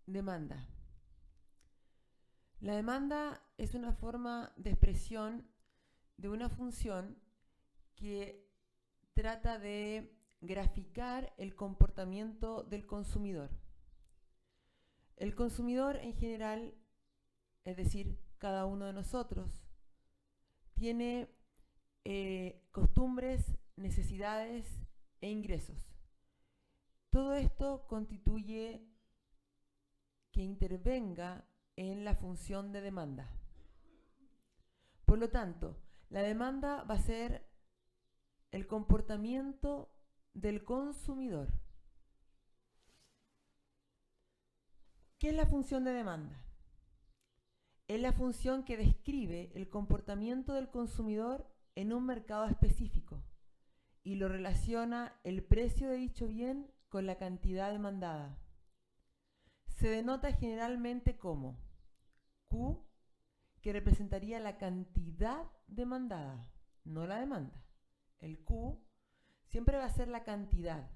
Demanda. La demanda es una forma de expresión de una función que trata de graficar el comportamiento del consumidor. El consumidor en general, es decir, cada uno de nosotros, tiene costumbres, necesidades e ingresos. Todo esto constituye que intervenga en la función de demanda. Por lo tanto, la demanda va a ser el comportamiento del consumidor. ¿Qué es la función de demanda? Es la función que describe el comportamiento del consumidor en un mercado específico y lo relaciona el precio de dicho bien con la cantidad demandada. Se denota generalmente como Q, que representaría la cantidad demandada, no la demanda. El Q siempre va a ser la cantidad.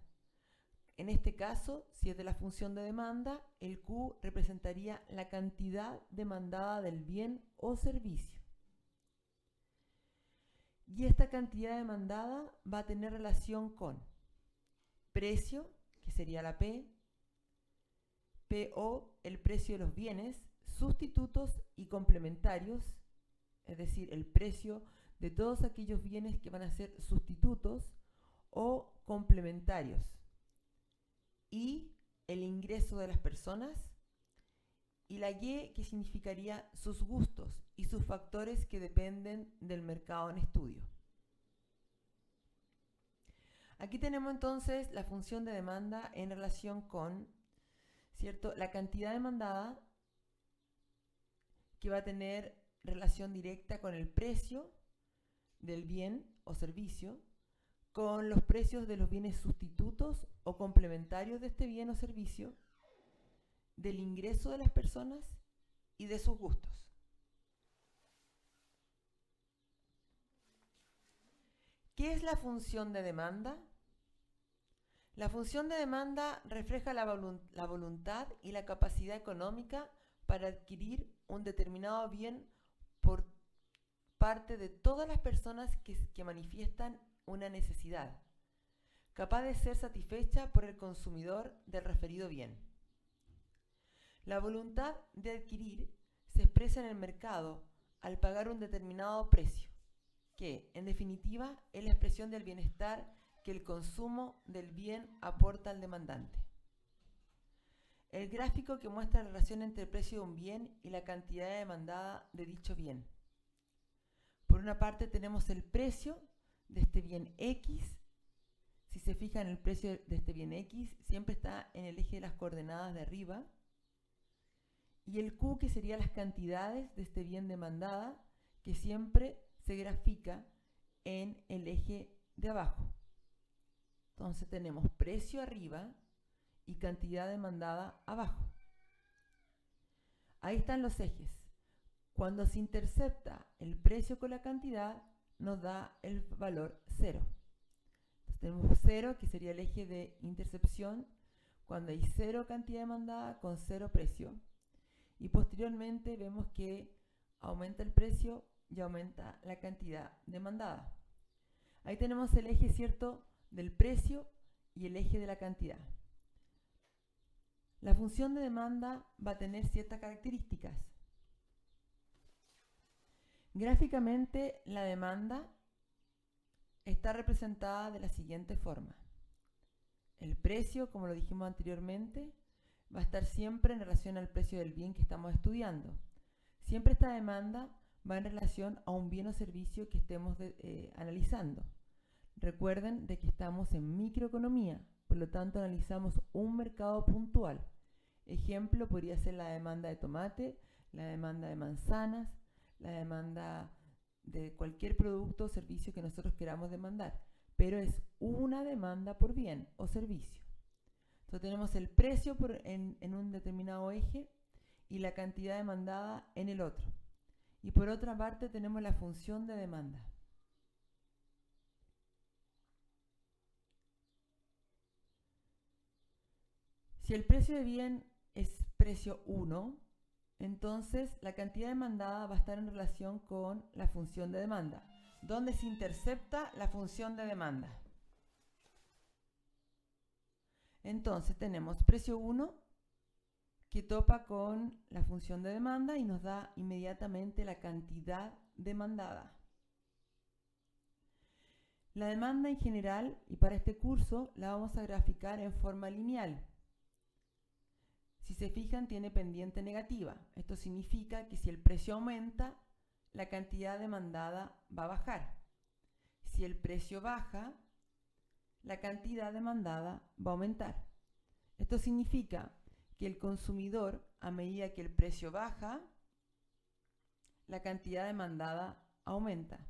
En este caso, si es de la función de demanda, el Q representaría la cantidad demandada del bien o servicio. Y esta cantidad demandada va a tener relación con precio, que sería la P, PO, el precio de los bienes, sustitutos y complementarios, es decir, el precio de todos aquellos bienes que van a ser sustitutos o complementarios, y el ingreso de las personas, y la Y, que significaría sus gustos y sus factores que dependen del mercado en estudio. Aquí tenemos entonces la función de demanda en relación con, ¿cierto?, la cantidad demandada, que va a tener relación directa con el precio del bien o servicio, con los precios de los bienes sustitutos o complementarios de este bien o servicio, del ingreso de las personas y de sus gustos. ¿Qué es la función de demanda? La función de demanda refleja la voluntad y la capacidad económica para adquirir un determinado bien por parte de todas las personas que manifiestan una necesidad, capaz de ser satisfecha por el consumidor del referido bien. La voluntad de adquirir se expresa en el mercado al pagar un determinado precio, que, en definitiva, es la expresión del bienestar que el consumo del bien aporta al demandante. El gráfico que muestra la relación entre el precio de un bien y la cantidad demandada de dicho bien. Por una parte tenemos el precio de este bien X. Si se fijan, el precio de este bien X siempre está en el eje de las coordenadas de arriba. Y el Q, que serían las cantidades de este bien demandada, que siempre se grafica en el eje de abajo. Entonces tenemos precio arriba y cantidad demandada abajo. Ahí están los ejes. Cuando se intercepta el precio con la cantidad, nos da el valor 0. Entonces tenemos 0, que sería el eje de intercepción, cuando hay 0 cantidad demandada con 0 precio. Y posteriormente vemos que aumenta el precio y aumenta la cantidad demandada. Ahí tenemos el eje, ¿cierto?, del precio y el eje de la cantidad. La función de demanda va a tener ciertas características. Gráficamente, la demanda está representada de la siguiente forma. El precio, como lo dijimos anteriormente, va a estar siempre en relación al precio del bien que estamos estudiando. Siempre esta demanda va en relación a un bien o servicio que estemos analizando. Recuerden de que estamos en microeconomía, por lo tanto analizamos un mercado puntual. Ejemplo, podría ser la demanda de tomate, la demanda de manzanas, la demanda de cualquier producto o servicio que nosotros queramos demandar, pero es una demanda por bien o servicio. Entonces tenemos el precio en un determinado eje y la cantidad demandada en el otro. Y por otra parte tenemos la función de demanda. Si el precio de bien es precio 1, entonces la cantidad demandada va a estar en relación con la función de demanda, donde se intercepta la función de demanda. Entonces tenemos precio 1 que topa con la función de demanda y nos da inmediatamente la cantidad demandada. La demanda en general, y para este curso, la vamos a graficar en forma lineal. Si se fijan, tiene pendiente negativa. Esto significa que si el precio aumenta, la cantidad demandada va a bajar. Si el precio baja, la cantidad demandada va a aumentar. Esto significa que el consumidor, a medida que el precio baja, la cantidad demandada aumenta.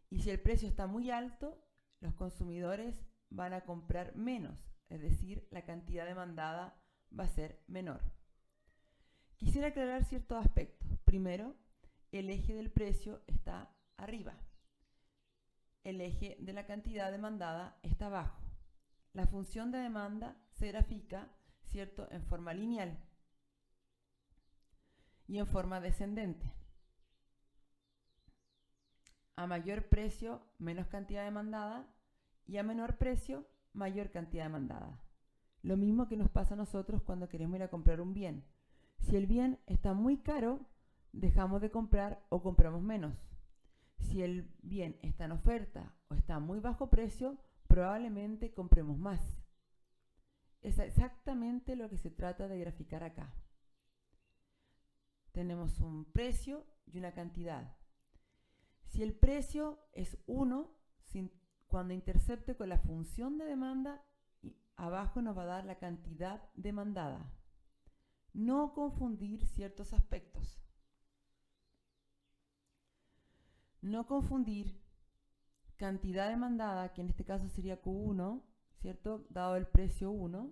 Y si el precio está muy alto, los consumidores van a comprar menos, es decir, la cantidad demandada va a ser menor. Quisiera aclarar ciertos aspectos. Primero, el eje del precio está arriba. El eje de la cantidad demandada está abajo. La función de demanda se grafica, ¿cierto?, en forma lineal y en forma descendente. A mayor precio, menos cantidad demandada, y a menor precio, mayor cantidad demandada. Lo mismo que nos pasa a nosotros cuando queremos ir a comprar un bien. Si el bien está muy caro, dejamos de comprar o compramos menos. Si el bien está en oferta o está a muy bajo precio, probablemente compremos más. Es exactamente lo que se trata de graficar acá. Tenemos un precio y una cantidad. Si el precio es 1, cuando intercepte con la función de demanda, abajo nos va a dar la cantidad demandada. No confundir ciertos aspectos. No confundir cantidad demandada, que en este caso sería Q1, ¿cierto?, dado el precio 1,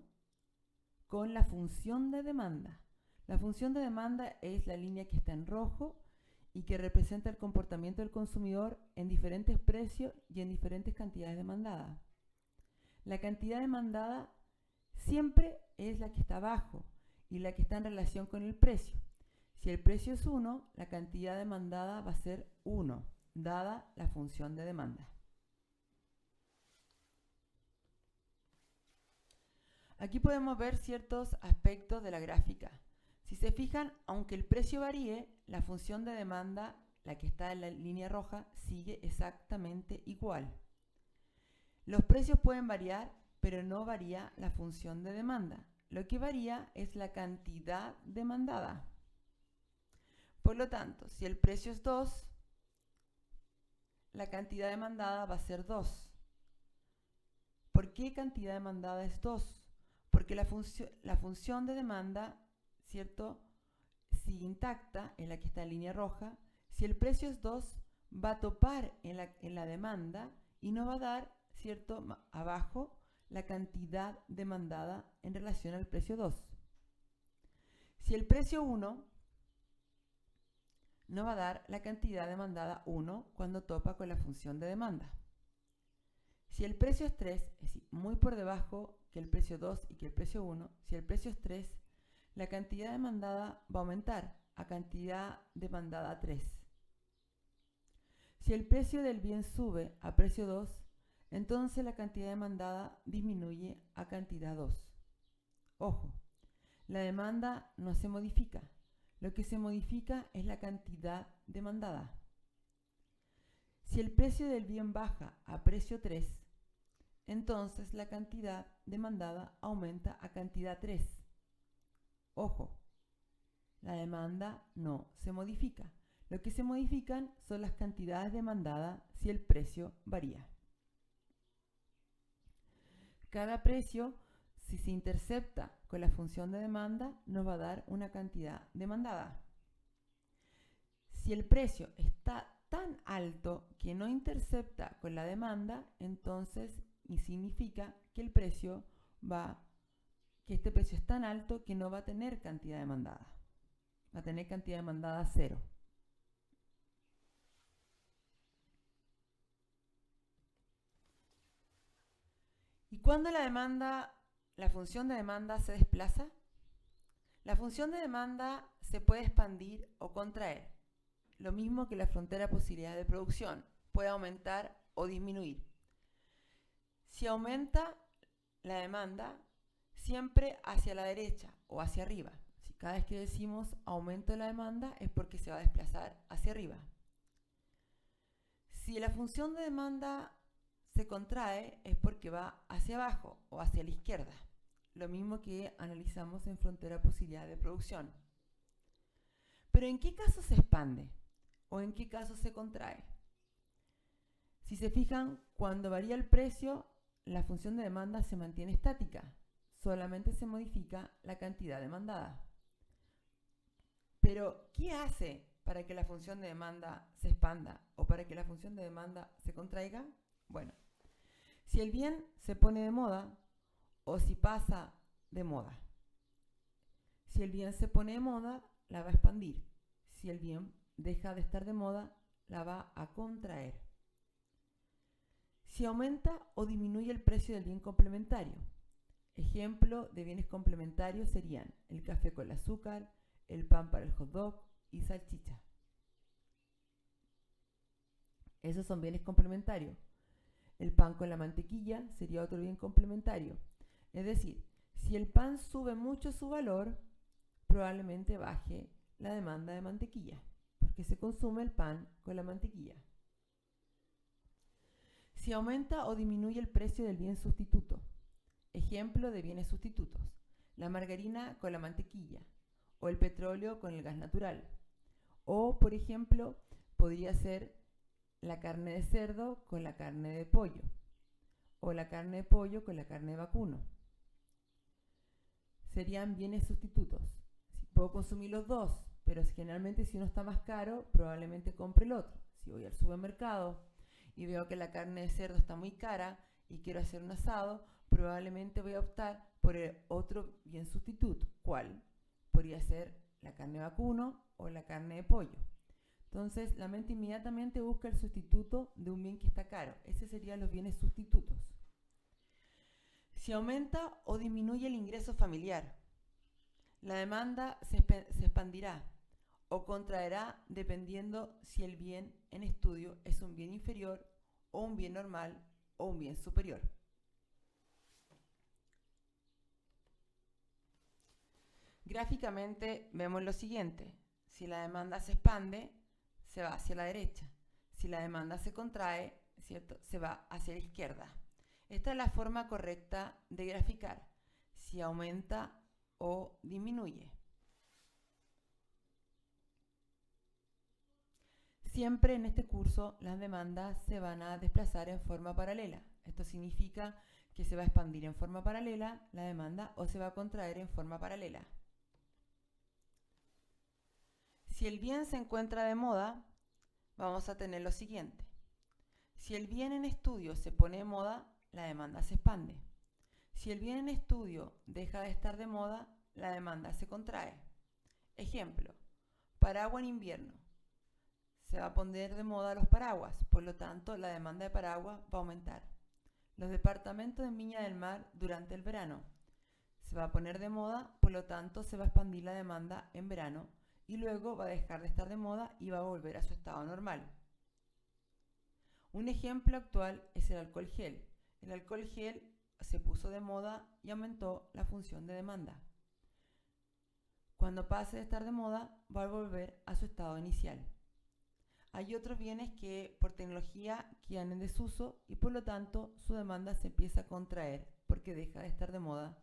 con la función de demanda. La función de demanda es la línea que está en rojo y que representa el comportamiento del consumidor en diferentes precios y en diferentes cantidades demandadas. La cantidad demandada siempre es la que está abajo y la que está en relación con el precio. Si el precio es 1, la cantidad demandada va a ser 1, dada la función de demanda. Aquí podemos ver ciertos aspectos de la gráfica. Si se fijan, aunque el precio varíe, la función de demanda, la que está en la línea roja, sigue exactamente igual. Los precios pueden variar, pero no varía la función de demanda. Lo que varía es la cantidad demandada. Por lo tanto, si el precio es 2, la cantidad demandada va a ser 2. ¿Por qué cantidad demandada es 2? Porque la función de demanda, ¿cierto?, sigue intacta, en la que está en línea roja. Si el precio es 2, va a topar en la demanda y nos va a dar, ¿cierto?, abajo la cantidad demandada en relación al precio 2. Si el precio 1, nos va a dar la cantidad demandada 1 cuando topa con la función de demanda. Si el precio es 3, es decir, muy por debajo que el precio 2 y que el precio 1, si el precio es 3, la cantidad demandada va a aumentar a cantidad demandada 3. Si el precio del bien sube a precio 2, entonces la cantidad demandada disminuye a cantidad 2. Ojo, la demanda no se modifica. Lo que se modifica es la cantidad demandada. Si el precio del bien baja a precio 3, entonces la cantidad demandada aumenta a cantidad 3. Ojo, la demanda no se modifica. Lo que se modifican son las cantidades demandadas si el precio varía. Cada precio, si se intercepta con la función de demanda, nos va a dar una cantidad demandada. Si el precio está tan alto que no intercepta con la demanda, entonces significa que el precio que este precio es tan alto que no va a tener cantidad demandada. Va a tener cantidad demandada 0. ¿Y cuándo la función de demanda se desplaza? La función de demanda se puede expandir o contraer, lo mismo que la frontera de posibilidades de producción, puede aumentar o disminuir. Si aumenta la demanda, siempre hacia la derecha o hacia arriba. Si cada vez que decimos aumento de la demanda es porque se va a desplazar hacia arriba. Si la función de demanda se contrae es porque va hacia abajo o hacia la izquierda, lo mismo que analizamos en frontera de posibilidades de producción. Pero ¿en qué caso se expande o en qué caso se contrae? Si se fijan, cuando varía el precio, la función de demanda se mantiene estática, solamente se modifica la cantidad demandada. Pero, ¿qué hace para que la función de demanda se expanda o para que la función de demanda se contraiga? Bueno, si el bien se pone de moda o si pasa de moda. Si el bien se pone de moda, la va a expandir. Si el bien deja de estar de moda, la va a contraer. Si aumenta o disminuye el precio del bien complementario. Ejemplo de bienes complementarios serían el café con azúcar, el pan para el hot dog y salchicha. Esos son bienes complementarios. El pan con la mantequilla sería otro bien complementario. Es decir, si el pan sube mucho su valor, probablemente baje la demanda de mantequilla, porque se consume el pan con la mantequilla. Si aumenta o disminuye el precio del bien sustituto. Ejemplo de bienes sustitutos: la margarina con la mantequilla, o el petróleo con el gas natural. O, por ejemplo, podría ser la carne de cerdo con la carne de pollo, o la carne de pollo con la carne de vacuno. Serían bienes sustitutos. Puedo consumir los dos, pero generalmente si uno está más caro, probablemente compre el otro. Si voy al supermercado y veo que la carne de cerdo está muy cara y quiero hacer un asado, probablemente voy a optar por el otro bien sustituto. ¿Cuál? Podría ser la carne de vacuno o la carne de pollo. Entonces, la mente inmediatamente busca el sustituto de un bien que está caro. Esos serían los bienes sustitutos. Si aumenta o disminuye el ingreso familiar, la demanda se expandirá o contraerá dependiendo si el bien en estudio es un bien inferior o un bien normal o un bien superior. Gráficamente vemos lo siguiente: si la demanda se expande, se va hacia la derecha. Si la demanda se contrae, ¿cierto?, se va hacia la izquierda. Esta es la forma correcta de graficar si aumenta o disminuye. Siempre en este curso las demandas se van a desplazar en forma paralela. Esto significa que se va a expandir en forma paralela la demanda o se va a contraer en forma paralela. Si el bien se encuentra de moda, vamos a tener lo siguiente. Si el bien en estudio se pone de moda, la demanda se expande. Si el bien en estudio deja de estar de moda, la demanda se contrae. Ejemplo, paraguas en invierno. Se va a poner de moda los paraguas, por lo tanto la demanda de paraguas va a aumentar. Los departamentos en Viña del Mar durante el verano. Se va a poner de moda, por lo tanto se va a expandir la demanda en verano y luego va a dejar de estar de moda y va a volver a su estado normal. Un ejemplo actual es el alcohol gel. El alcohol gel se puso de moda y aumentó la función de demanda. Cuando pase de estar de moda, va a volver a su estado inicial. Hay otros bienes que por tecnología quedan en desuso y por lo tanto su demanda se empieza a contraer porque deja de estar de moda